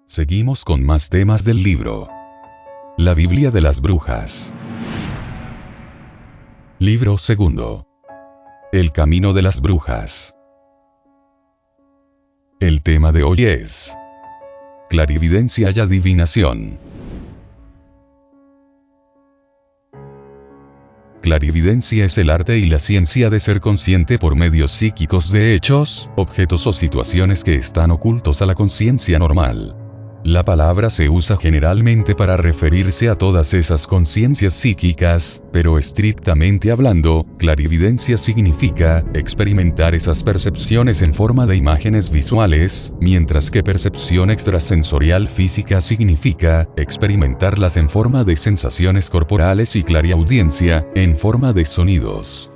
Seguimos con más temas del libro. La Biblia de las Brujas. Libro segundo. El camino de las brujas. El tema de hoy es clarividencia y adivinación. Clarividencia es el arte y la ciencia de ser consciente por medios psíquicos de hechos, objetos o situaciones que están ocultos a la conciencia normal. La palabra se usa generalmente para referirse a todas esas conciencias psíquicas, pero estrictamente hablando, clarividencia significa experimentar esas percepciones en forma de imágenes visuales, mientras que percepción extrasensorial física significa experimentarlas en forma de sensaciones corporales y clariaudiencia, en forma de sonidos.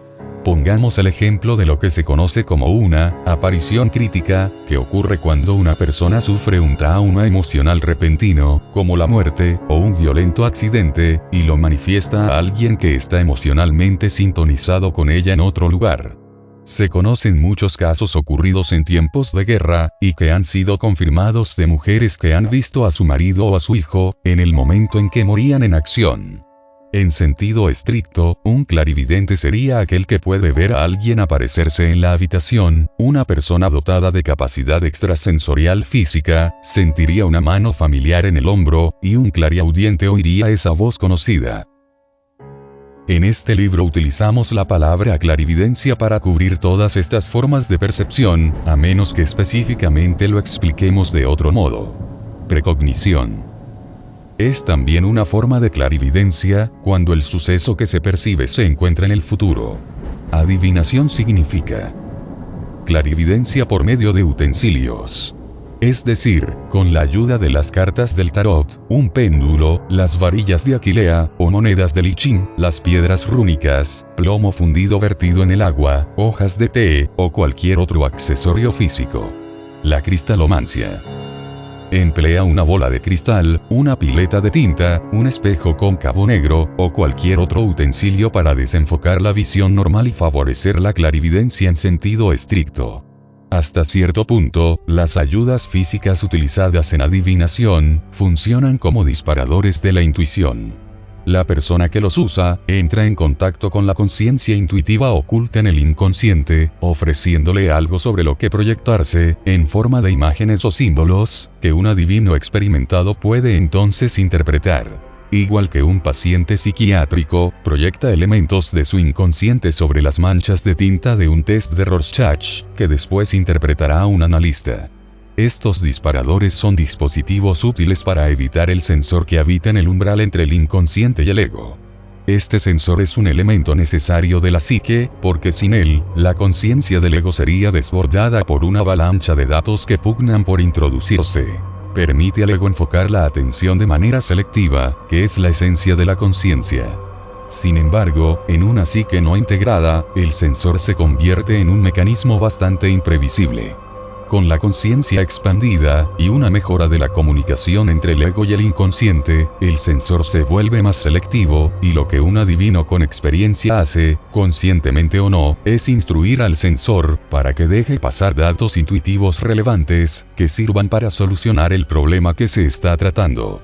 Pongamos el ejemplo de lo que se conoce como una aparición crítica, que ocurre cuando una persona sufre un trauma emocional repentino, como la muerte o un violento accidente, y lo manifiesta a alguien que está emocionalmente sintonizado con ella en otro lugar. Se conocen muchos casos ocurridos en tiempos de guerra, y que han sido confirmados de mujeres que han visto a su marido o a su hijo, en el momento en que morían en acción. En sentido estricto, un clarividente sería aquel que puede ver a alguien aparecerse en la habitación, una persona dotada de capacidad extrasensorial física, sentiría una mano familiar en el hombro, y un clariaudiente oiría esa voz conocida. En este libro utilizamos la palabra clarividencia para cubrir todas estas formas de percepción, a menos que específicamente lo expliquemos de otro modo. Precognición. Es también una forma de clarividencia, cuando el suceso que se percibe se encuentra en el futuro. Adivinación significa clarividencia por medio de utensilios. Es decir, con la ayuda de las cartas del tarot, un péndulo, las varillas de Aquilea, o monedas de lichín, las piedras rúnicas, plomo fundido vertido en el agua, hojas de té, o cualquier otro accesorio físico. La cristalomancia. Emplea una bola de cristal, una pileta de tinta, un espejo cóncavo negro, o cualquier otro utensilio para desenfocar la visión normal y favorecer la clarividencia en sentido estricto. Hasta cierto punto, las ayudas físicas utilizadas en adivinación funcionan como disparadores de la intuición. La persona que los usa entra en contacto con la conciencia intuitiva oculta en el inconsciente, ofreciéndole algo sobre lo que proyectarse, en forma de imágenes o símbolos, que un adivino experimentado puede entonces interpretar. Igual que un paciente psiquiátrico, proyecta elementos de su inconsciente sobre las manchas de tinta de un test de Rorschach, que después interpretará un analista. Estos disparadores son dispositivos útiles para evitar el sensor que habita en el umbral entre el inconsciente y el ego. Este sensor es un elemento necesario de la psique, porque sin él, la conciencia del ego sería desbordada por una avalancha de datos que pugnan por introducirse. Permite al ego enfocar la atención de manera selectiva, que es la esencia de la conciencia. Sin embargo, en una psique no integrada, el sensor se convierte en un mecanismo bastante imprevisible. Con la conciencia expandida, y una mejora de la comunicación entre el ego y el inconsciente, el sensor se vuelve más selectivo, y lo que un adivino con experiencia hace, conscientemente o no, es instruir al sensor, para que deje pasar datos intuitivos relevantes, que sirvan para solucionar el problema que se está tratando.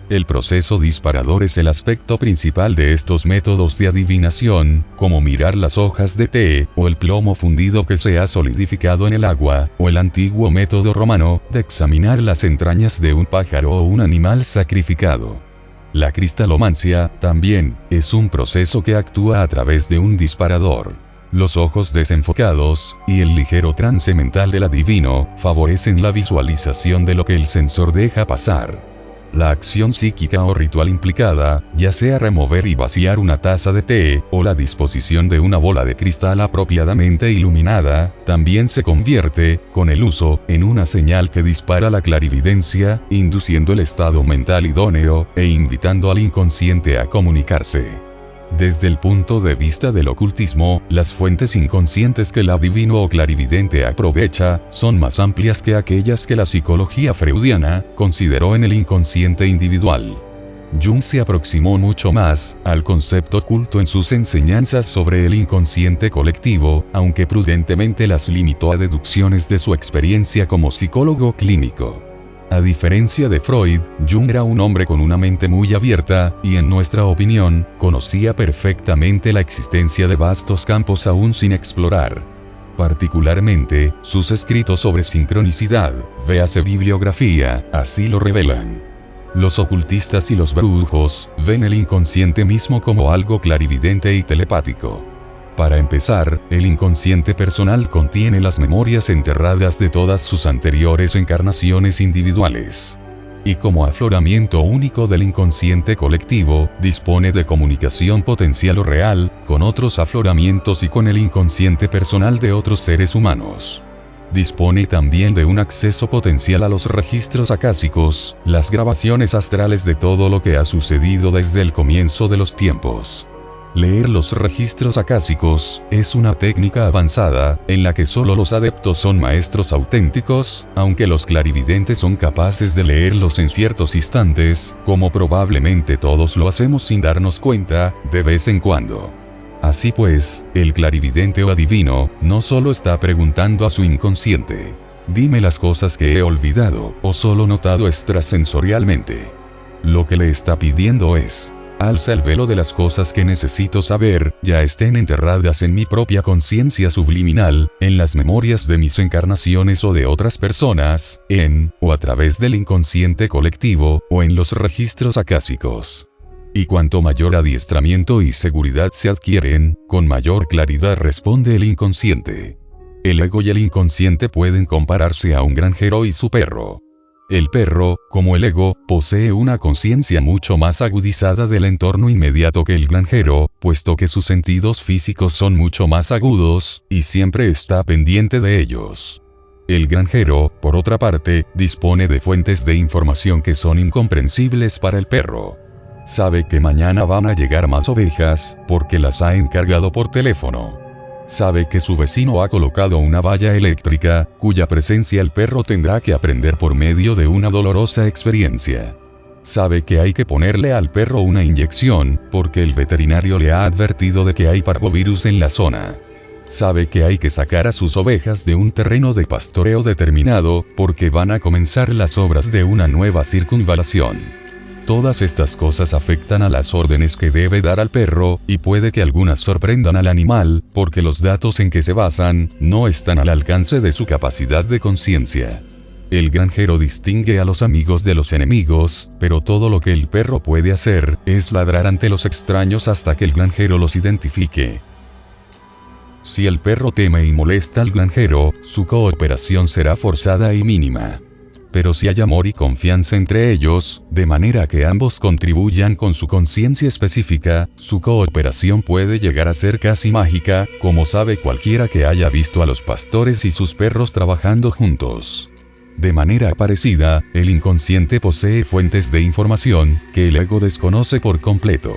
El proceso disparador es el aspecto principal de estos métodos de adivinación, como mirar las hojas de té, o el plomo fundido que se ha solidificado en el agua, o el antiguo método romano, de examinar las entrañas de un pájaro o un animal sacrificado. La cristalomancia, también, es un proceso que actúa a través de un disparador. Los ojos desenfocados, y el ligero trance mental del adivino, favorecen la visualización de lo que el sensor deja pasar. La acción psíquica o ritual implicada, ya sea remover y vaciar una taza de té, o la disposición de una bola de cristal apropiadamente iluminada, también se convierte, con el uso, en una señal que dispara la clarividencia, induciendo el estado mental idóneo, e invitando al inconsciente a comunicarse. Desde el punto de vista del ocultismo, las fuentes inconscientes que el adivino o clarividente aprovecha, son más amplias que aquellas que la psicología freudiana consideró en el inconsciente individual. Jung se aproximó mucho más al concepto oculto en sus enseñanzas sobre el inconsciente colectivo, aunque prudentemente las limitó a deducciones de su experiencia como psicólogo clínico. A diferencia de Freud, Jung era un hombre con una mente muy abierta, y en nuestra opinión, conocía perfectamente la existencia de vastos campos aún sin explorar. Particularmente, sus escritos sobre sincronicidad, véase bibliografía, así lo revelan. Los ocultistas y los brujos ven el inconsciente mismo como algo clarividente y telepático. Para empezar, el inconsciente personal contiene las memorias enterradas de todas sus anteriores encarnaciones individuales. Y como afloramiento único del inconsciente colectivo, dispone de comunicación potencial o real, con otros afloramientos y con el inconsciente personal de otros seres humanos. Dispone también de un acceso potencial a los registros acásicos, las grabaciones astrales de todo lo que ha sucedido desde el comienzo de los tiempos. Leer los registros acásicos es una técnica avanzada, en la que solo los adeptos son maestros auténticos, aunque los clarividentes son capaces de leerlos en ciertos instantes, como probablemente todos lo hacemos sin darnos cuenta, de vez en cuando. Así pues, el clarividente o adivino, no solo está preguntando a su inconsciente: dime las cosas que he olvidado, o solo notado extrasensorialmente. Lo que le está pidiendo es: alza el velo de las cosas que necesito saber, ya estén enterradas en mi propia conciencia subliminal, en las memorias de mis encarnaciones o de otras personas, o a través del inconsciente colectivo, o en los registros acásicos. Y cuanto mayor adiestramiento y seguridad se adquieren, con mayor claridad responde el inconsciente. El ego y el inconsciente pueden compararse a un granjero y su perro. El perro, como el ego, posee una conciencia mucho más agudizada del entorno inmediato que el granjero, puesto que sus sentidos físicos son mucho más agudos, y siempre está pendiente de ellos. El granjero, por otra parte, dispone de fuentes de información que son incomprensibles para el perro. Sabe que mañana van a llegar más ovejas, porque las ha encargado por teléfono. Sabe que su vecino ha colocado una valla eléctrica, cuya presencia el perro tendrá que aprender por medio de una dolorosa experiencia. Sabe que hay que ponerle al perro una inyección, porque el veterinario le ha advertido de que hay parvovirus en la zona. Sabe que hay que sacar a sus ovejas de un terreno de pastoreo determinado, porque van a comenzar las obras de una nueva circunvalación. Todas estas cosas afectan a las órdenes que debe dar al perro, y puede que algunas sorprendan al animal, porque los datos en que se basan, no están al alcance de su capacidad de conciencia. El granjero distingue a los amigos de los enemigos, pero todo lo que el perro puede hacer, es ladrar ante los extraños hasta que el granjero los identifique. Si el perro teme y molesta al granjero, su cooperación será forzada y mínima. Pero si hay amor y confianza entre ellos, de manera que ambos contribuyan con su conciencia específica, su cooperación puede llegar a ser casi mágica, como sabe cualquiera que haya visto a los pastores y sus perros trabajando juntos. De manera parecida, el inconsciente posee fuentes de información, que el ego desconoce por completo.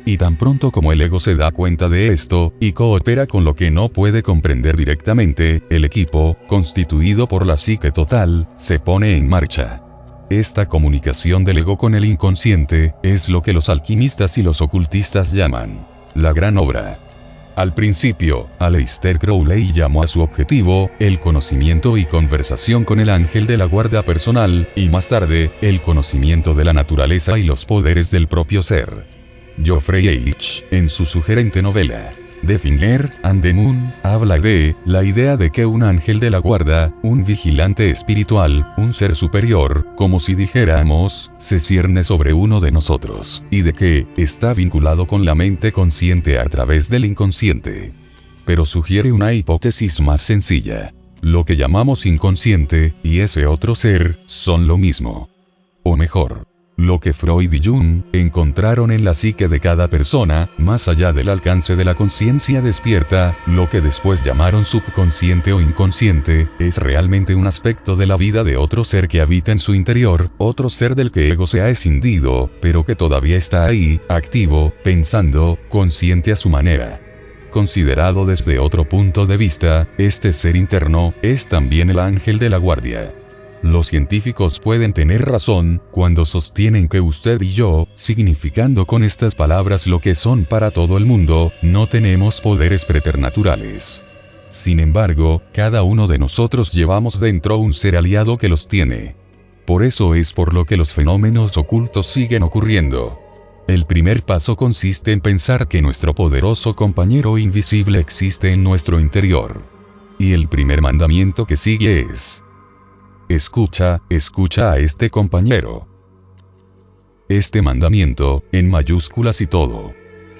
Y tan pronto como el ego se da cuenta de esto, y coopera con lo que no puede comprender directamente, el equipo, constituido por la psique total, se pone en marcha. Esta comunicación del ego con el inconsciente, es lo que los alquimistas y los ocultistas llaman la gran obra. Al principio, Aleister Crowley llamó a su objetivo, el conocimiento y conversación con el ángel de la guarda personal, y más tarde, el conocimiento de la naturaleza y los poderes del propio ser. Geoffrey H., en su sugerente novela The Finger and the Moon, habla de la idea de que un ángel de la guarda, un vigilante espiritual, un ser superior, como si dijéramos, se cierne sobre uno de nosotros, y de que está vinculado con la mente consciente a través del inconsciente. Pero sugiere una hipótesis más sencilla. Lo que llamamos inconsciente, y ese otro ser, son lo mismo. O mejor, lo que Freud y Jung encontraron en la psique de cada persona, más allá del alcance de la conciencia despierta, lo que después llamaron subconsciente o inconsciente, es realmente un aspecto de la vida de otro ser que habita en su interior, otro ser del que ego se ha escindido, pero que todavía está ahí, activo, pensando, consciente a su manera. Considerado desde otro punto de vista, este ser interno, es también el ángel de la guardia. Los científicos pueden tener razón, cuando sostienen que usted y yo, significando con estas palabras lo que son para todo el mundo, no tenemos poderes preternaturales. Sin embargo, cada uno de nosotros llevamos dentro un ser aliado que los tiene. Por eso es por lo que los fenómenos ocultos siguen ocurriendo. El primer paso consiste en pensar que nuestro poderoso compañero invisible existe en nuestro interior. Y el primer mandamiento que sigue es: escucha, escucha a este compañero. Este mandamiento, en mayúsculas y todo,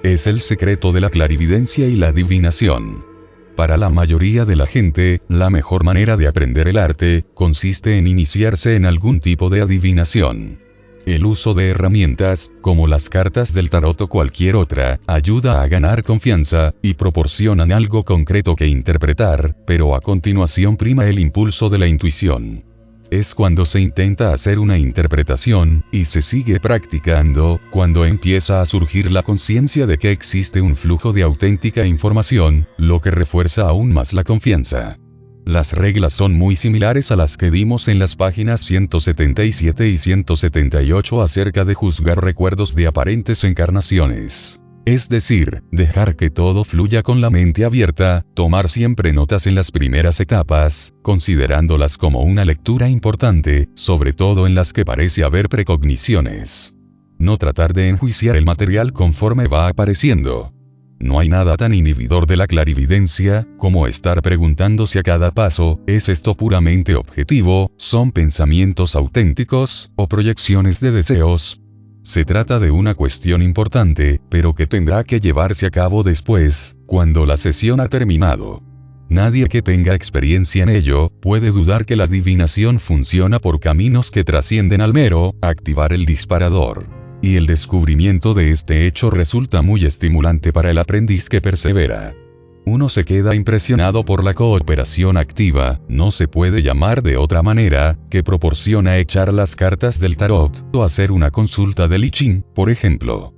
es el secreto de la clarividencia y la adivinación. Para la mayoría de la gente, la mejor manera de aprender el arte, consiste en iniciarse en algún tipo de adivinación. El uso de herramientas, como las cartas del tarot o cualquier otra, ayuda a ganar confianza, y proporcionan algo concreto que interpretar, pero a continuación prima el impulso de la intuición. Es cuando se intenta hacer una interpretación, y se sigue practicando, cuando empieza a surgir la conciencia de que existe un flujo de auténtica información, lo que refuerza aún más la confianza. Las reglas son muy similares a las que dimos en las páginas 177 y 178 acerca de juzgar recuerdos de aparentes encarnaciones. Es decir, dejar que todo fluya con la mente abierta, tomar siempre notas en las primeras etapas, considerándolas como una lectura importante, sobre todo en las que parece haber precogniciones. No tratar de enjuiciar el material conforme va apareciendo. No hay nada tan inhibidor de la clarividencia, como estar preguntándose a cada paso, ¿es esto puramente objetivo? ¿Son pensamientos auténticos, o proyecciones de deseos? Se trata de una cuestión importante, pero que tendrá que llevarse a cabo después, cuando la sesión ha terminado. Nadie que tenga experiencia en ello, puede dudar que la adivinación funciona por caminos que trascienden al mero activar el disparador. Y el descubrimiento de este hecho resulta muy estimulante para el aprendiz que persevera. Uno se queda impresionado por la cooperación activa, no se puede llamar de otra manera, que proporciona echar las cartas del tarot, o hacer una consulta del I Ching, por ejemplo.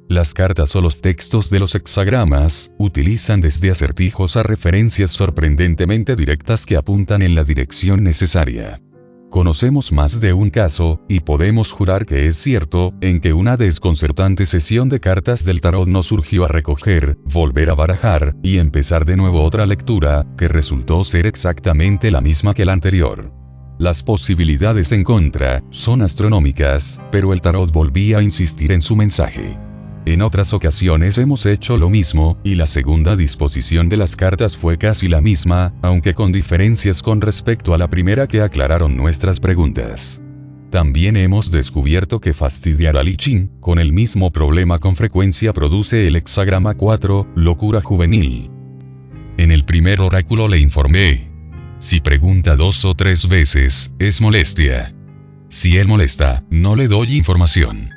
Las cartas o los textos de los hexagramas, utilizan desde acertijos a referencias sorprendentemente directas que apuntan en la dirección necesaria. Conocemos más de un caso, y podemos jurar que es cierto, en que una desconcertante sesión de cartas del tarot nos surgió a recoger, volver a barajar, y empezar de nuevo otra lectura, que resultó ser exactamente la misma que la anterior. Las posibilidades en contra, son astronómicas, pero el tarot volvía a insistir en su mensaje. En otras ocasiones hemos hecho lo mismo, y la segunda disposición de las cartas fue casi la misma, aunque con diferencias con respecto a la primera que aclararon nuestras preguntas. También hemos descubierto que fastidiar al I Ching, con el mismo problema con frecuencia produce el hexagrama 4, locura juvenil. En el primer oráculo le informé. Si pregunta 2 o 3 veces, es molestia. Si él molesta, no le doy información.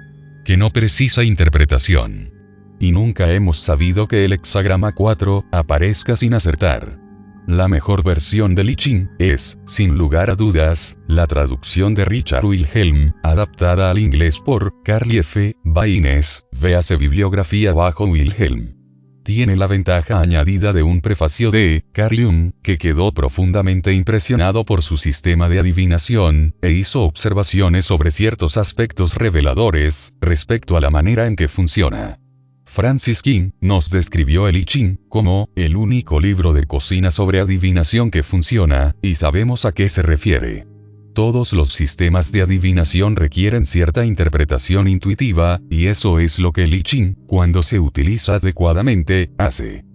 Que no precisa interpretación. Y nunca hemos sabido que el hexagrama 4 aparezca sin acertar. La mejor versión del I Ching es, sin lugar a dudas, la traducción de Richard Wilhelm, adaptada al inglés por Carly F. Baines, véase bibliografía bajo Wilhelm. Tiene la ventaja añadida de un prefacio de Carl Jung, que quedó profundamente impresionado por su sistema de adivinación, e hizo observaciones sobre ciertos aspectos reveladores, respecto a la manera en que funciona. Francis King nos describió el I Ching como el único libro de cocina sobre adivinación que funciona, y sabemos a qué se refiere. Todos los sistemas de adivinación requieren cierta interpretación intuitiva, y eso es lo que el I Ching, cuando se utiliza adecuadamente, hace.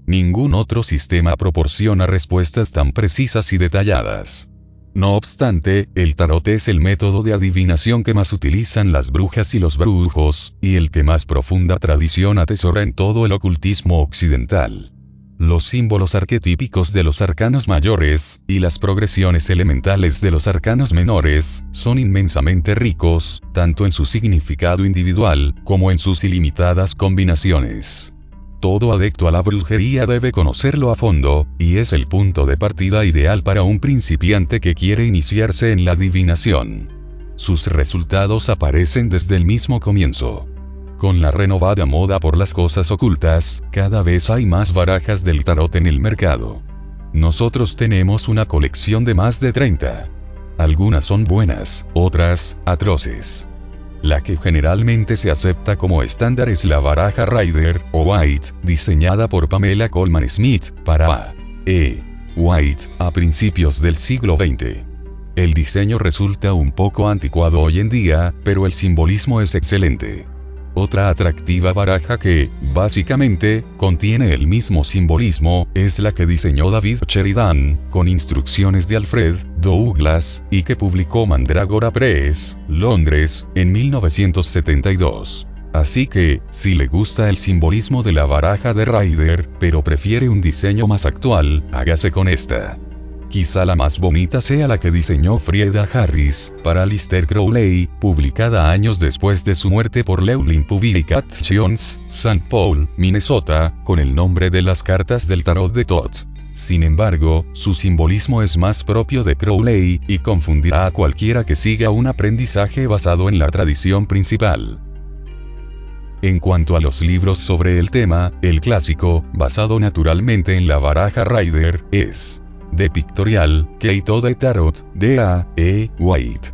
Ningún otro sistema proporciona respuestas tan precisas y detalladas. No obstante, el tarot es el método de adivinación que más utilizan las brujas y los brujos, y el que más profunda tradición atesora en todo el ocultismo occidental. Los símbolos arquetípicos de los arcanos mayores, y las progresiones elementales de los arcanos menores, son inmensamente ricos, tanto en su significado individual, como en sus ilimitadas combinaciones. Todo adepto a la brujería debe conocerlo a fondo, y es el punto de partida ideal para un principiante que quiere iniciarse en la adivinación. Sus resultados aparecen desde el mismo comienzo. Con la renovada moda por las cosas ocultas, cada vez hay más barajas del tarot en el mercado. Nosotros tenemos una colección de más de 30. Algunas son buenas, otras, atroces. La que generalmente se acepta como estándar es la baraja Rider o White, diseñada por Pamela Colman Smith para A. E. White, a principios del siglo XX. El diseño resulta un poco anticuado hoy en día, pero el simbolismo es excelente. Otra atractiva baraja que, básicamente, contiene el mismo simbolismo, es la que diseñó David Sheridan, con instrucciones de Alfred Douglas, y que publicó Mandragora Press, Londres, en 1972. Así que, si le gusta el simbolismo de la baraja de Rider, pero prefiere un diseño más actual, hágase con esta. Quizá la más bonita sea la que diseñó Frieda Harris, para Aleister Crowley, publicada años después de su muerte por Llewellyn Publications, St. Paul, Minnesota, con el nombre de las cartas del tarot de Thoth. Sin embargo, su simbolismo es más propio de Crowley, y confundirá a cualquiera que siga un aprendizaje basado en la tradición principal. En cuanto a los libros sobre el tema, el clásico, basado naturalmente en la baraja Rider, es The Pictorial Key to the Tarot, de A. E. White.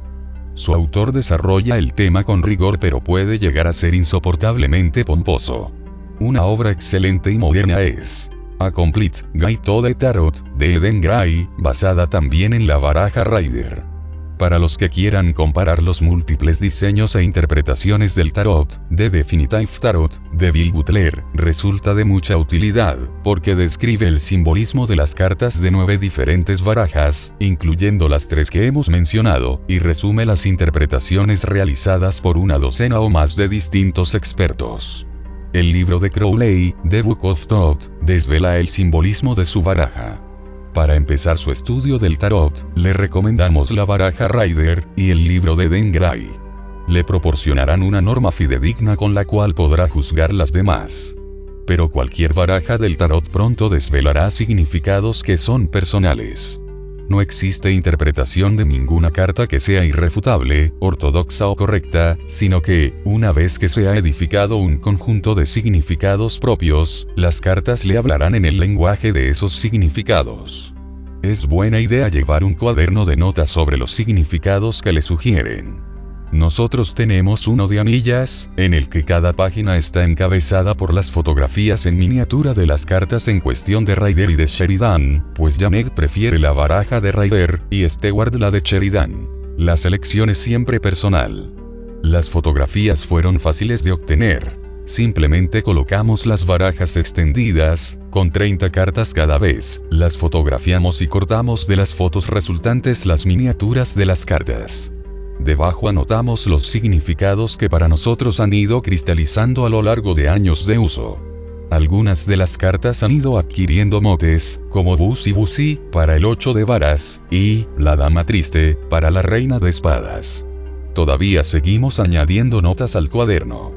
Su autor desarrolla el tema con rigor, pero puede llegar a ser insoportablemente pomposo. Una obra excelente y moderna es A Complete Guide to the Tarot, de Eden Gray, basada también en la baraja Rider. Para los que quieran comparar los múltiples diseños e interpretaciones del tarot, The Definitive Tarot, de Bill Butler, resulta de mucha utilidad, porque describe el simbolismo de las cartas de 9 diferentes barajas, incluyendo las 3 que hemos mencionado, y resume las interpretaciones realizadas por una docena o más de distintos expertos. El libro de Crowley, The Book of Thoth, desvela el simbolismo de su baraja. Para empezar su estudio del tarot, le recomendamos la baraja Rider, y el libro de Eden Gray. Le proporcionarán una norma fidedigna con la cual podrá juzgar las demás. Pero cualquier baraja del tarot pronto desvelará significados que son personales. No existe interpretación de ninguna carta que sea irrefutable, ortodoxa o correcta, sino que, una vez que se ha edificado un conjunto de significados propios, las cartas le hablarán en el lenguaje de esos significados. Es buena idea llevar un cuaderno de notas sobre los significados que le sugieren. Nosotros tenemos uno de anillas, en el que cada página está encabezada por las fotografías en miniatura de las cartas en cuestión de Rider y de Sheridan, pues Janet prefiere la baraja de Rider, y Stewart la de Sheridan. La selección es siempre personal. Las fotografías fueron fáciles de obtener. Simplemente colocamos las barajas extendidas, con 30 cartas cada vez, las fotografiamos y cortamos de las fotos resultantes las miniaturas de las cartas. Debajo anotamos los significados que para nosotros han ido cristalizando a lo largo de años de uso. Algunas de las cartas han ido adquiriendo motes, como Busi Busi, para el 8 de varas, y la Dama Triste, para la Reina de Espadas. Todavía seguimos añadiendo notas al cuaderno.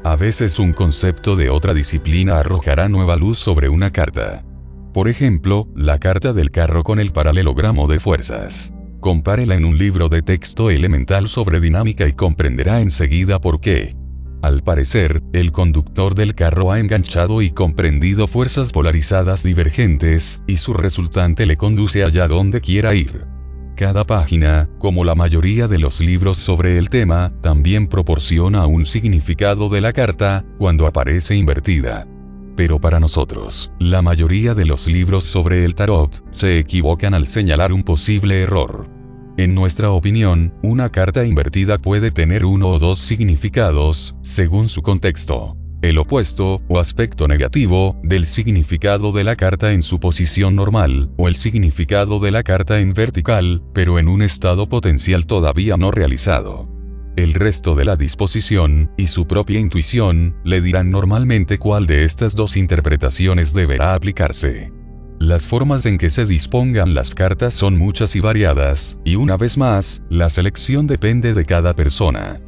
A veces un concepto de otra disciplina arrojará nueva luz sobre una carta. Por ejemplo, la carta del carro con el paralelogramo de fuerzas. Compárela en un libro de texto elemental sobre dinámica y comprenderá enseguida por qué. Al parecer, el conductor del carro ha enganchado y comprendido fuerzas polarizadas divergentes, y su resultante le conduce allá donde quiera ir. Cada página, como la mayoría de los libros sobre el tema, también proporciona un significado de la carta, cuando aparece invertida. Pero para nosotros, la mayoría de los libros sobre el tarot, se equivocan al señalar un posible error. En nuestra opinión, una carta invertida puede tener uno o dos significados, según su contexto. El opuesto, o aspecto negativo, del significado de la carta en su posición normal, o el significado de la carta en vertical, pero en un estado potencial todavía no realizado. El resto de la disposición, y su propia intuición, le dirán normalmente cuál de estas dos interpretaciones deberá aplicarse. Las formas en que se dispongan las cartas son muchas y variadas, y una vez más, la selección depende de cada persona.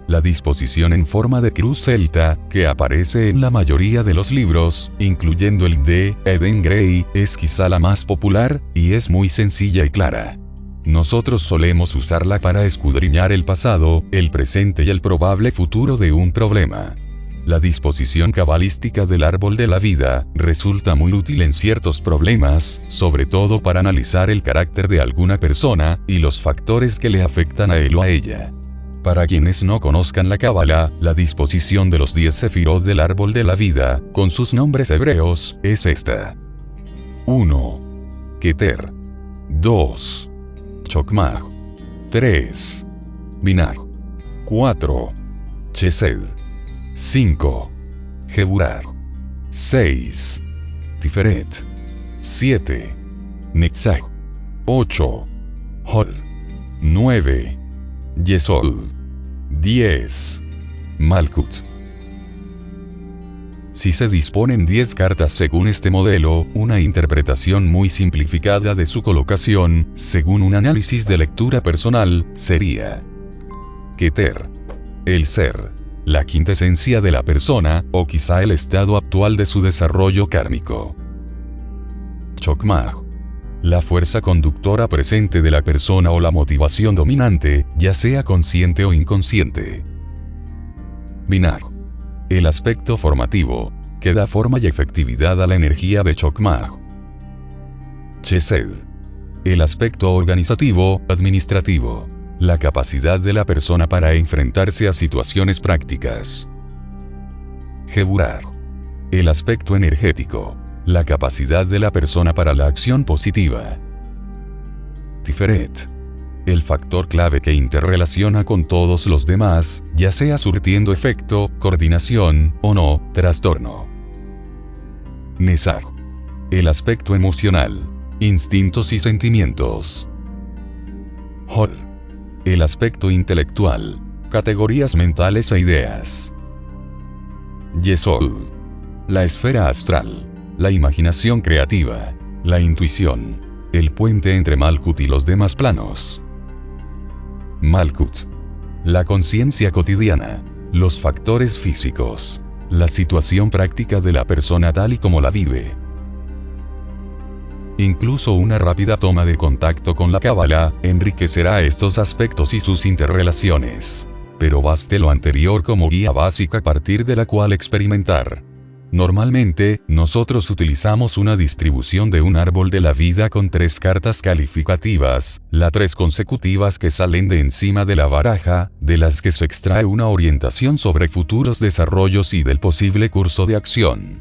La disposición en forma de cruz celta, que aparece en la mayoría de los libros, incluyendo el de Eden Gray, es quizá la más popular, y es muy sencilla y clara. Nosotros solemos usarla para escudriñar el pasado, el presente y el probable futuro de un problema. La disposición cabalística del árbol de la vida resulta muy útil en ciertos problemas, sobre todo para analizar el carácter de alguna persona, y los factores que le afectan a él o a ella. Para quienes no conozcan la Cábala, la disposición de los 10 sefirot del árbol de la vida, con sus nombres hebreos, es esta. 1. Keter. 2. Chokmah. 3. Binah. 4. Chesed. 5. Geburah. 6. Tiferet. 7. Netzach. 8. Hol. 9. Yesod. 10. Malkut. Si se disponen 10 cartas según este modelo, una interpretación muy simplificada de su colocación, según un análisis de lectura personal, sería Keter. El ser. La quintesencia de la persona, o quizá el estado actual de su desarrollo kármico. Chokmah. La fuerza conductora presente de la persona o la motivación dominante, ya sea consciente o inconsciente. Binah. El aspecto formativo, que da forma y efectividad a la energía de Chokmah. Chesed. El aspecto organizativo, administrativo. La capacidad de la persona para enfrentarse a situaciones prácticas. Geburah. El aspecto energético. La capacidad de la persona para la acción positiva. Tiferet. El factor clave que interrelaciona con todos los demás, ya sea surtiendo efecto, coordinación, o no, trastorno. Netzach. El aspecto emocional. Instintos y sentimientos. Hol. El aspecto intelectual. Categorías mentales e ideas. Yesod. La esfera astral. La imaginación creativa. La intuición. El puente entre Malkut y los demás planos. Malkut. La conciencia cotidiana. Los factores físicos. La situación práctica de la persona tal y como la vive. Incluso una rápida toma de contacto con la Cábala enriquecerá estos aspectos y sus interrelaciones. Pero baste lo anterior como guía básica a partir de la cual experimentar. Normalmente, nosotros utilizamos una distribución de un árbol de la vida con 3 cartas calificativas, las 3 consecutivas que salen de encima de la baraja, de las que se extrae una orientación sobre futuros desarrollos y del posible curso de acción.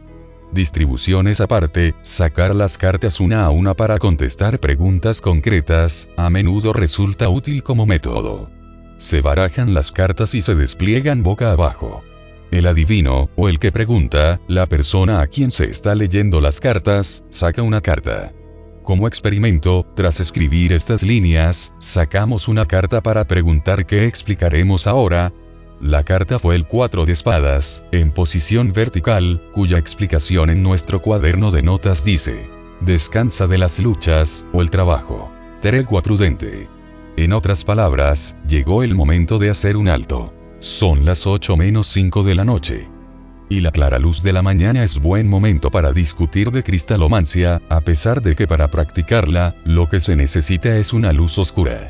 Distribuciones aparte, sacar las cartas una a una para contestar preguntas concretas, a menudo resulta útil como método. Se barajan las cartas y se despliegan boca abajo. El adivino, o el que pregunta, la persona a quien se está leyendo las cartas, saca una carta. Como experimento, tras escribir estas líneas, sacamos una carta para preguntar qué explicaremos ahora. La carta fue el 4 de espadas, en posición vertical, cuya explicación en nuestro cuaderno de notas dice: descansa de las luchas, o el trabajo. Tregua prudente. En otras palabras, llegó el momento de hacer un alto. Son las 8:05 de la noche. Y la clara luz de la mañana es buen momento para discutir de cristalomancia, a pesar de que para practicarla, lo que se necesita es una luz oscura.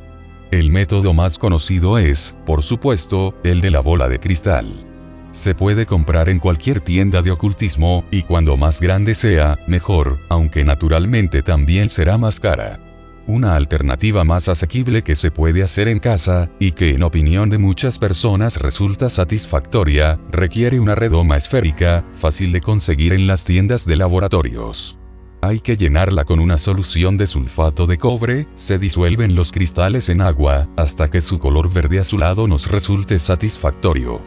El método más conocido es, por supuesto, el de la bola de cristal. Se puede comprar en cualquier tienda de ocultismo, y cuando más grande sea, mejor, aunque naturalmente también será más cara. Una alternativa más asequible que se puede hacer en casa, y que en opinión de muchas personas resulta satisfactoria, requiere una redoma esférica, fácil de conseguir en las tiendas de laboratorios. Hay que llenarla con una solución de sulfato de cobre, se disuelven los cristales en agua, hasta que su color verde azulado nos resulte satisfactorio.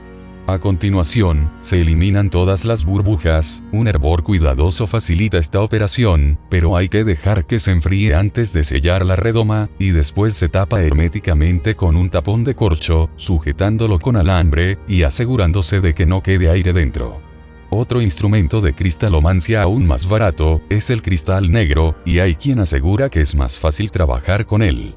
A continuación, se eliminan todas las burbujas, un hervor cuidadoso facilita esta operación, pero hay que dejar que se enfríe antes de sellar la redoma, y después se tapa herméticamente con un tapón de corcho, sujetándolo con alambre, y asegurándose de que no quede aire dentro. Otro instrumento de cristalomancia aún más barato, es el cristal negro, y hay quien asegura que es más fácil trabajar con él.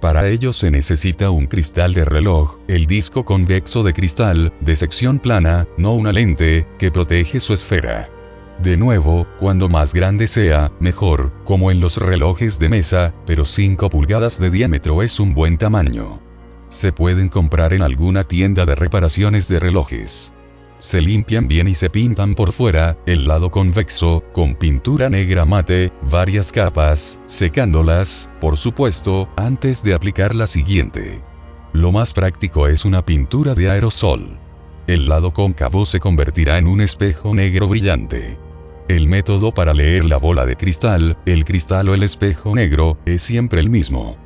Para ello se necesita un cristal de reloj, el disco convexo de cristal, de sección plana, no una lente, que protege su esfera. De nuevo, cuando más grande sea, mejor, como en los relojes de mesa, pero 5 pulgadas de diámetro es un buen tamaño. Se pueden comprar en alguna tienda de reparaciones de relojes. Se limpian bien y se pintan por fuera, el lado convexo, con pintura negra mate, varias capas, secándolas, por supuesto, antes de aplicar la siguiente. Lo más práctico es una pintura de aerosol. El lado cóncavo se convertirá en un espejo negro brillante. El método para leer la bola de cristal, el cristal o el espejo negro, es siempre el mismo.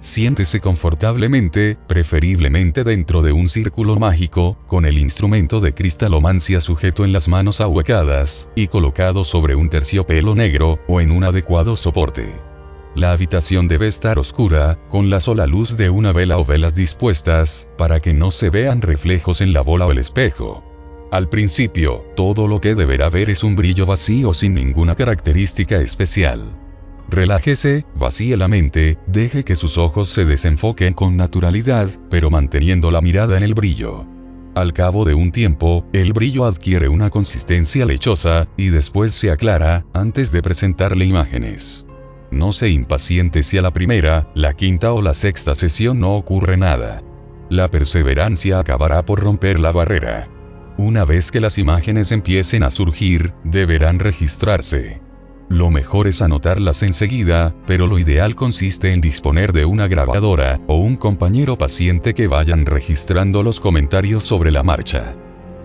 Siéntese confortablemente, preferiblemente dentro de un círculo mágico, con el instrumento de cristalomancia sujeto en las manos ahuecadas, y colocado sobre un terciopelo negro, o en un adecuado soporte. La habitación debe estar oscura, con la sola luz de una vela o velas dispuestas, para que no se vean reflejos en la bola o el espejo. Al principio, todo lo que deberá ver es un brillo vacío sin ninguna característica especial. Relájese, vacíe la mente, deje que sus ojos se desenfoquen con naturalidad, pero manteniendo la mirada en el brillo. Al cabo de un tiempo, el brillo adquiere una consistencia lechosa, y después se aclara, antes de presentarle imágenes. No se impaciente si a la primera, la quinta o la sexta sesión no ocurre nada. La perseverancia acabará por romper la barrera. Una vez que las imágenes empiecen a surgir, deberán registrarse. Lo mejor es anotarlas enseguida, pero lo ideal consiste en disponer de una grabadora, o un compañero paciente que vayan registrando los comentarios sobre la marcha.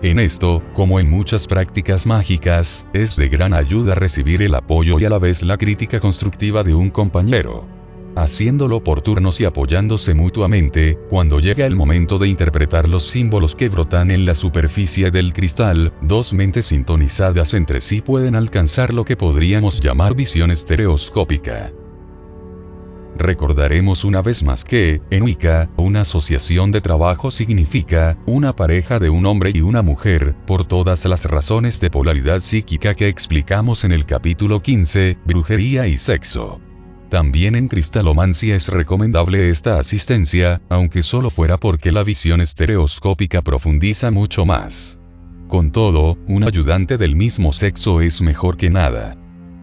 En esto, como en muchas prácticas mágicas, es de gran ayuda recibir el apoyo y a la vez la crítica constructiva de un compañero. Haciéndolo por turnos y apoyándose mutuamente, cuando llega el momento de interpretar los símbolos que brotan en la superficie del cristal, dos mentes sintonizadas entre sí pueden alcanzar lo que podríamos llamar visión estereoscópica. Recordaremos una vez más que, en Wicca, una asociación de trabajo significa, una pareja de un hombre y una mujer, por todas las razones de polaridad psíquica que explicamos en el capítulo 15, Brujería y Sexo. También en cristalomancia es recomendable esta asistencia, aunque solo fuera porque la visión estereoscópica profundiza mucho más. Con todo, un ayudante del mismo sexo es mejor que nada.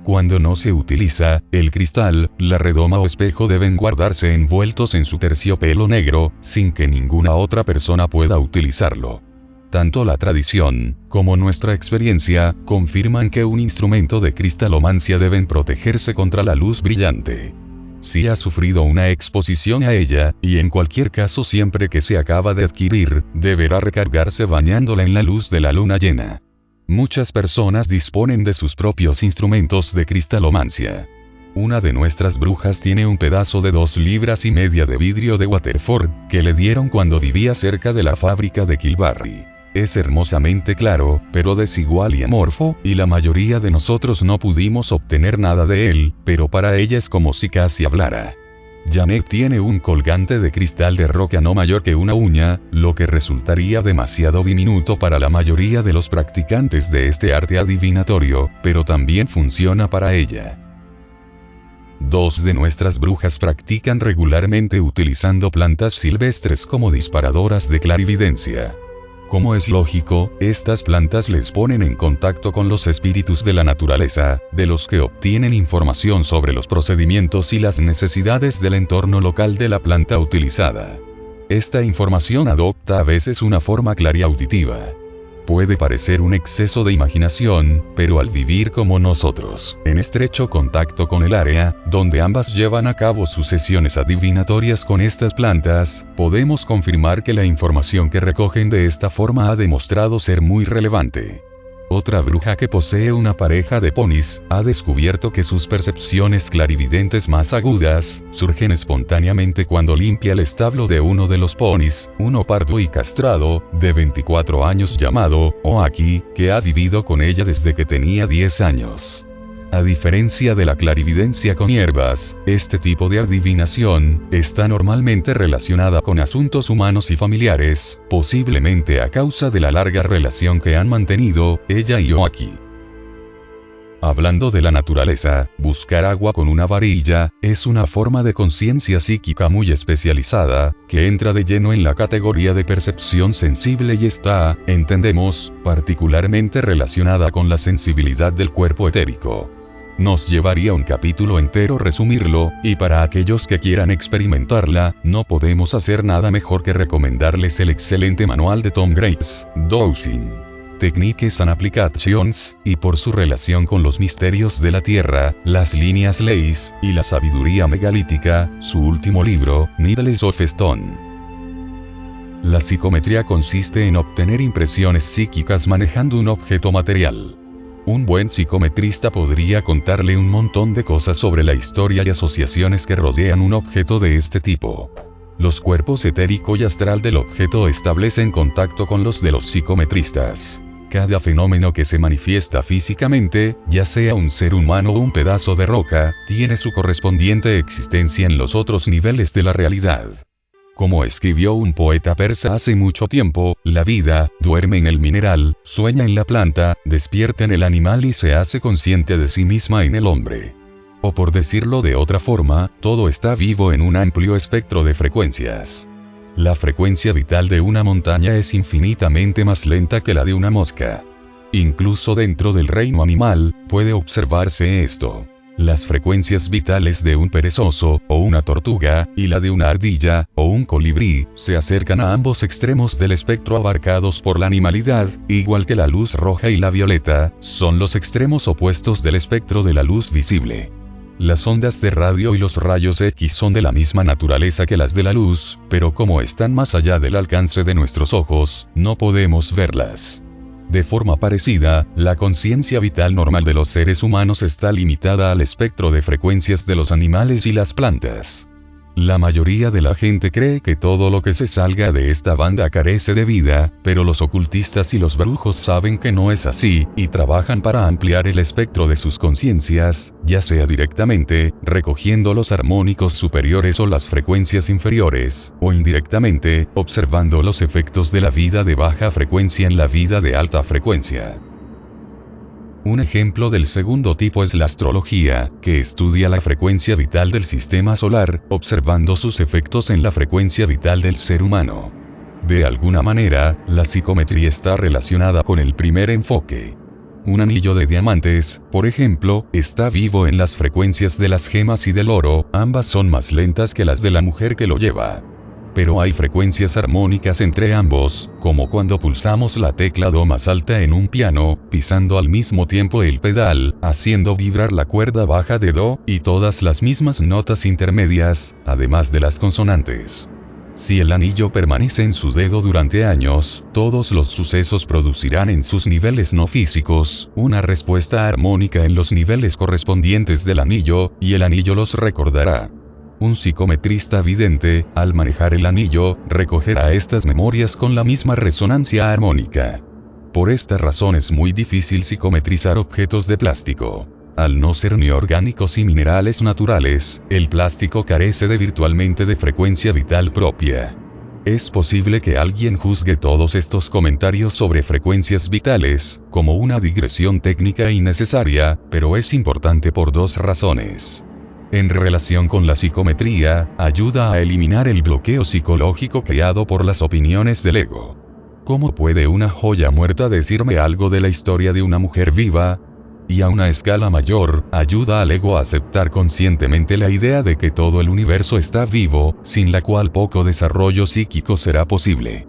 Cuando no se utiliza, el cristal, la redoma o espejo deben guardarse envueltos en su terciopelo negro, sin que ninguna otra persona pueda utilizarlo. Tanto la tradición, como nuestra experiencia, confirman que un instrumento de cristalomancia deben protegerse contra la luz brillante. Si ha sufrido una exposición a ella, y en cualquier caso siempre que se acaba de adquirir, deberá recargarse bañándola en la luz de la luna llena. Muchas personas disponen de sus propios instrumentos de cristalomancia. Una de nuestras brujas tiene un pedazo de 2,5 libras de vidrio de Waterford, que le dieron cuando vivía cerca de la fábrica de Kilbarry. Es hermosamente claro, pero desigual y amorfo, y la mayoría de nosotros no pudimos obtener nada de él, pero para ella es como si casi hablara. Janet tiene un colgante de cristal de roca no mayor que una uña, lo que resultaría demasiado diminuto para la mayoría de los practicantes de este arte adivinatorio, pero también funciona para ella. Dos de nuestras brujas practican regularmente utilizando plantas silvestres como disparadoras de clarividencia. Como es lógico, estas plantas les ponen en contacto con los espíritus de la naturaleza, de los que obtienen información sobre los procedimientos y las necesidades del entorno local de la planta utilizada. Esta información adopta a veces una forma clariauditiva. Puede parecer un exceso de imaginación, pero al vivir como nosotros, en estrecho contacto con el área, donde ambas llevan a cabo sus sesiones adivinatorias con estas plantas, podemos confirmar que la información que recogen de esta forma ha demostrado ser muy relevante. Otra bruja que posee una pareja de ponis, ha descubierto que sus percepciones clarividentes más agudas, surgen espontáneamente cuando limpia el establo de uno de los ponis, uno pardo y castrado, de 24 años llamado, Oaki, que ha vivido con ella desde que tenía 10 años. A diferencia de la clarividencia con hierbas, este tipo de adivinación está normalmente relacionada con asuntos humanos y familiares, posiblemente a causa de la larga relación que han mantenido ella y Oaki. Hablando de la naturaleza, buscar agua con una varilla es una forma de conciencia psíquica muy especializada, que entra de lleno en la categoría de percepción sensible y está, entendemos, particularmente relacionada con la sensibilidad del cuerpo etérico. Nos llevaría un capítulo entero resumirlo, y para aquellos que quieran experimentarla, no podemos hacer nada mejor que recomendarles el excelente manual de Tom Graves, Dowsing Techniques and Applications, y por su relación con los misterios de la Tierra, las líneas leyes, y la sabiduría megalítica, su último libro, Needles of Stone. La psicometría consiste en obtener impresiones psíquicas manejando un objeto material. Un buen psicometrista podría contarle un montón de cosas sobre la historia y asociaciones que rodean un objeto de este tipo. Los cuerpos etérico y astral del objeto establecen contacto con los de los psicometristas. Cada fenómeno que se manifiesta físicamente, ya sea un ser humano o un pedazo de roca, tiene su correspondiente existencia en los otros niveles de la realidad. Como escribió un poeta persa hace mucho tiempo, la vida duerme en el mineral, sueña en la planta, despierta en el animal y se hace consciente de sí misma en el hombre. O por decirlo de otra forma, todo está vivo en un amplio espectro de frecuencias. La frecuencia vital de una montaña es infinitamente más lenta que la de una mosca. Incluso dentro del reino animal, puede observarse esto. Las frecuencias vitales de un perezoso, o una tortuga, y la de una ardilla, o un colibrí, se acercan a ambos extremos del espectro abarcados por la animalidad, igual que la luz roja y la violeta, son los extremos opuestos del espectro de la luz visible. Las ondas de radio y los rayos X son de la misma naturaleza que las de la luz, pero como están más allá del alcance de nuestros ojos, no podemos verlas. De forma parecida, la conciencia vital normal de los seres humanos está limitada al espectro de frecuencias de los animales y las plantas. La mayoría de la gente cree que todo lo que se salga de esta banda carece de vida, pero los ocultistas y los brujos saben que no es así, y trabajan para ampliar el espectro de sus conciencias, ya sea directamente, recogiendo los armónicos superiores o las frecuencias inferiores, o indirectamente, observando los efectos de la vida de baja frecuencia en la vida de alta frecuencia. Un ejemplo del segundo tipo es la astrología, que estudia la frecuencia vital del sistema solar, observando sus efectos en la frecuencia vital del ser humano. De alguna manera, la psicometría está relacionada con el primer enfoque. Un anillo de diamantes, por ejemplo, está vivo en las frecuencias de las gemas y del oro, ambas son más lentas que las de la mujer que lo lleva. Pero hay frecuencias armónicas entre ambos, como cuando pulsamos la tecla do más alta en un piano, pisando al mismo tiempo el pedal, haciendo vibrar la cuerda baja de do, y todas las mismas notas intermedias, además de las consonantes. Si el anillo permanece en su dedo durante años, todos los sucesos producirán en sus niveles no físicos, una respuesta armónica en los niveles correspondientes del anillo, y el anillo los recordará. Un psicometrista vidente, al manejar el anillo, recogerá estas memorias con la misma resonancia armónica. Por esta razón es muy difícil psicometrizar objetos de plástico. Al no ser ni orgánicos y minerales naturales, el plástico carece virtualmente de frecuencia vital propia. Es posible que alguien juzgue todos estos comentarios sobre frecuencias vitales, como una digresión técnica innecesaria, pero es importante por dos razones. En relación con la psicometría, ayuda a eliminar el bloqueo psicológico creado por las opiniones del ego. ¿Cómo puede una joya muerta decirme algo de la historia de una mujer viva? Y a una escala mayor, ayuda al ego a aceptar conscientemente la idea de que todo el universo está vivo, sin la cual poco desarrollo psíquico será posible.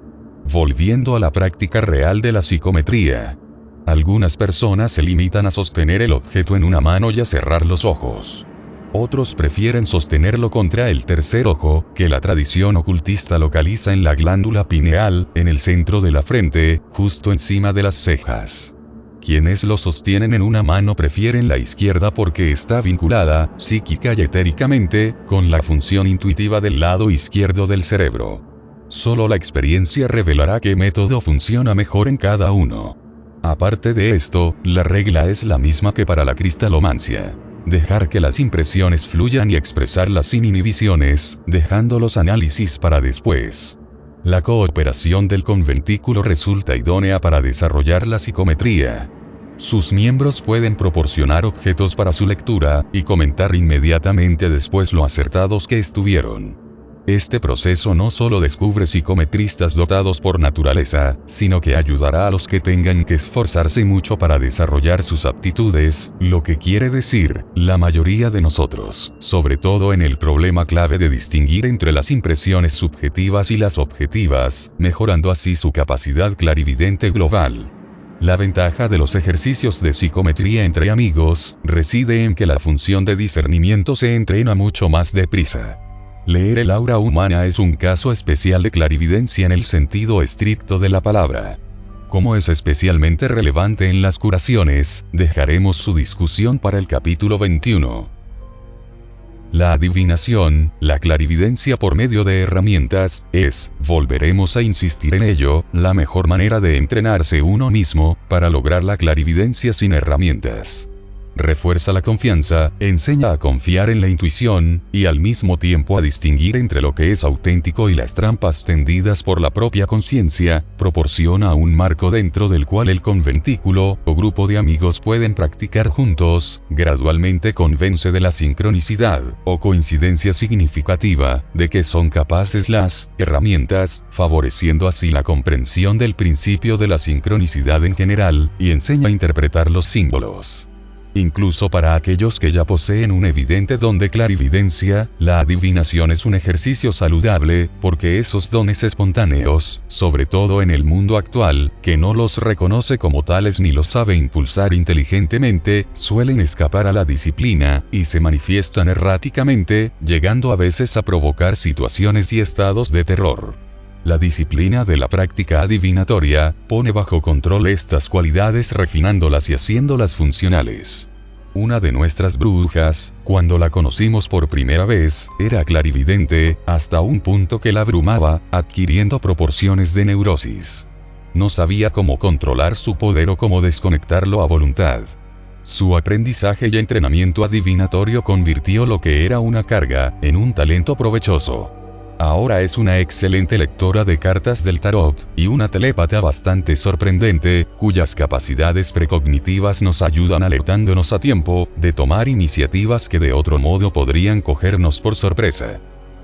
Volviendo a la práctica real de la psicometría. Algunas personas se limitan a sostener el objeto en una mano y a cerrar los ojos. Otros prefieren sostenerlo contra el tercer ojo, que la tradición ocultista localiza en la glándula pineal, en el centro de la frente, justo encima de las cejas. Quienes lo sostienen en una mano prefieren la izquierda porque está vinculada, psíquica y etéricamente, con la función intuitiva del lado izquierdo del cerebro. Solo la experiencia revelará qué método funciona mejor en cada uno. Aparte de esto, la regla es la misma que para la cristalomancia. Dejar que las impresiones fluyan y expresarlas sin inhibiciones, dejando los análisis para después. La cooperación del conventículo resulta idónea para desarrollar la psicometría. Sus miembros pueden proporcionar objetos para su lectura, y comentar inmediatamente después lo acertados que estuvieron. Este proceso no solo descubre psicometristas dotados por naturaleza, sino que ayudará a los que tengan que esforzarse mucho para desarrollar sus aptitudes, lo que quiere decir, la mayoría de nosotros, sobre todo en el problema clave de distinguir entre las impresiones subjetivas y las objetivas, mejorando así su capacidad clarividente global. La ventaja de los ejercicios de psicometría entre amigos, reside en que la función de discernimiento se entrena mucho más deprisa. Leer el aura humana es un caso especial de clarividencia en el sentido estricto de la palabra. Como es especialmente relevante en las curaciones, dejaremos su discusión para el capítulo 21. La adivinación, la clarividencia por medio de herramientas, volveremos a insistir en ello, la mejor manera de entrenarse uno mismo, para lograr la clarividencia sin herramientas. Refuerza la confianza, enseña a confiar en la intuición, y al mismo tiempo a distinguir entre lo que es auténtico y las trampas tendidas por la propia conciencia, proporciona un marco dentro del cual el conventículo, o grupo de amigos pueden practicar juntos, gradualmente convence de la sincronicidad, o coincidencia significativa, de que son capaces las herramientas, favoreciendo así la comprensión del principio de la sincronicidad en general, y enseña a interpretar los símbolos. Incluso para aquellos que ya poseen un evidente don de clarividencia, la adivinación es un ejercicio saludable, porque esos dones espontáneos, sobre todo en el mundo actual, que no los reconoce como tales ni los sabe impulsar inteligentemente, suelen escapar a la disciplina, y se manifiestan erráticamente, llegando a veces a provocar situaciones y estados de terror. La disciplina de la práctica adivinatoria pone bajo control estas cualidades refinándolas y haciéndolas funcionales. Una de nuestras brujas, cuando la conocimos por primera vez, era clarividente, hasta un punto que la abrumaba, adquiriendo proporciones de neurosis. No sabía cómo controlar su poder o cómo desconectarlo a voluntad. Su aprendizaje y entrenamiento adivinatorio convirtió lo que era una carga, en un talento provechoso. Ahora es una excelente lectora de cartas del tarot, y una telépata bastante sorprendente, cuyas capacidades precognitivas nos ayudan alertándonos a tiempo, de tomar iniciativas que de otro modo podrían cogernos por sorpresa.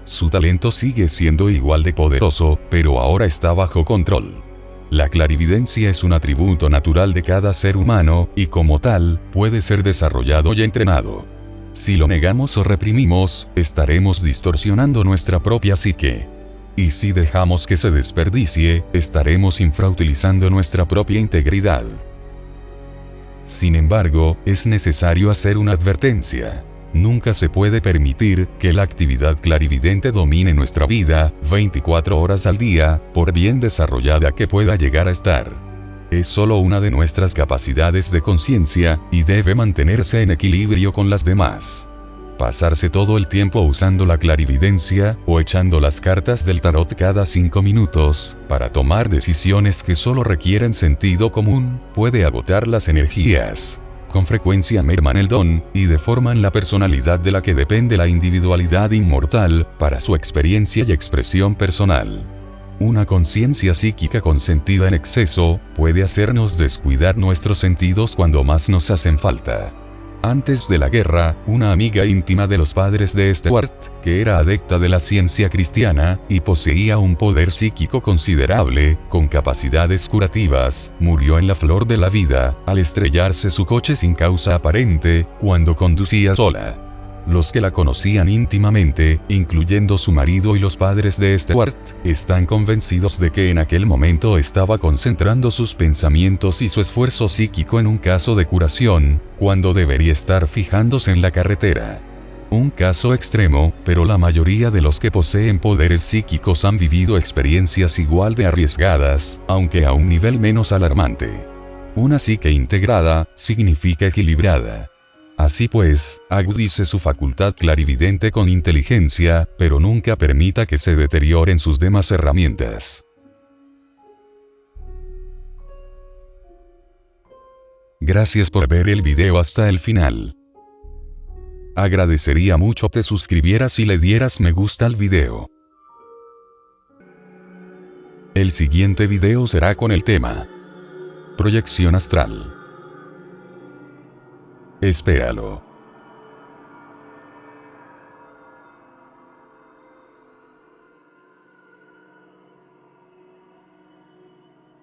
Su talento sigue siendo igual de poderoso, pero ahora está bajo control. La clarividencia es un atributo natural de cada ser humano, y como tal, puede ser desarrollado y entrenado. Si lo negamos o reprimimos, estaremos distorsionando nuestra propia psique. Y si dejamos que se desperdicie, estaremos infrautilizando nuestra propia integridad. Sin embargo, es necesario hacer una advertencia. Nunca se puede permitir que la actividad clarividente domine nuestra vida, 24 horas al día, por bien desarrollada que pueda llegar a estar. Es solo una de nuestras capacidades de conciencia, y debe mantenerse en equilibrio con las demás. Pasarse todo el tiempo usando la clarividencia, o echando las cartas del tarot cada 5 minutos, para tomar decisiones que solo requieren sentido común, puede agotar las energías. Con frecuencia merman el don, y deforman la personalidad de la que depende la individualidad inmortal, para su experiencia y expresión personal. Una conciencia psíquica consentida en exceso, puede hacernos descuidar nuestros sentidos cuando más nos hacen falta. Antes de la guerra, una amiga íntima de los padres de Stuart, que era adepta de la ciencia cristiana, y poseía un poder psíquico considerable, con capacidades curativas, murió en la flor de la vida, al estrellarse su coche sin causa aparente, cuando conducía sola. Los que la conocían íntimamente, incluyendo su marido y los padres de Stuart, están convencidos de que en aquel momento estaba concentrando sus pensamientos y su esfuerzo psíquico en un caso de curación, cuando debería estar fijándose en la carretera. Un caso extremo, pero la mayoría de los que poseen poderes psíquicos han vivido experiencias igual de arriesgadas, aunque a un nivel menos alarmante. Una psique integrada, significa equilibrada. Así pues, agudice su facultad clarividente con inteligencia, pero nunca permita que se deterioren sus demás herramientas. Gracias por ver el video hasta el final. Agradecería mucho te suscribieras y le dieras me gusta al video. El siguiente video será con el tema Proyección astral. Espéralo.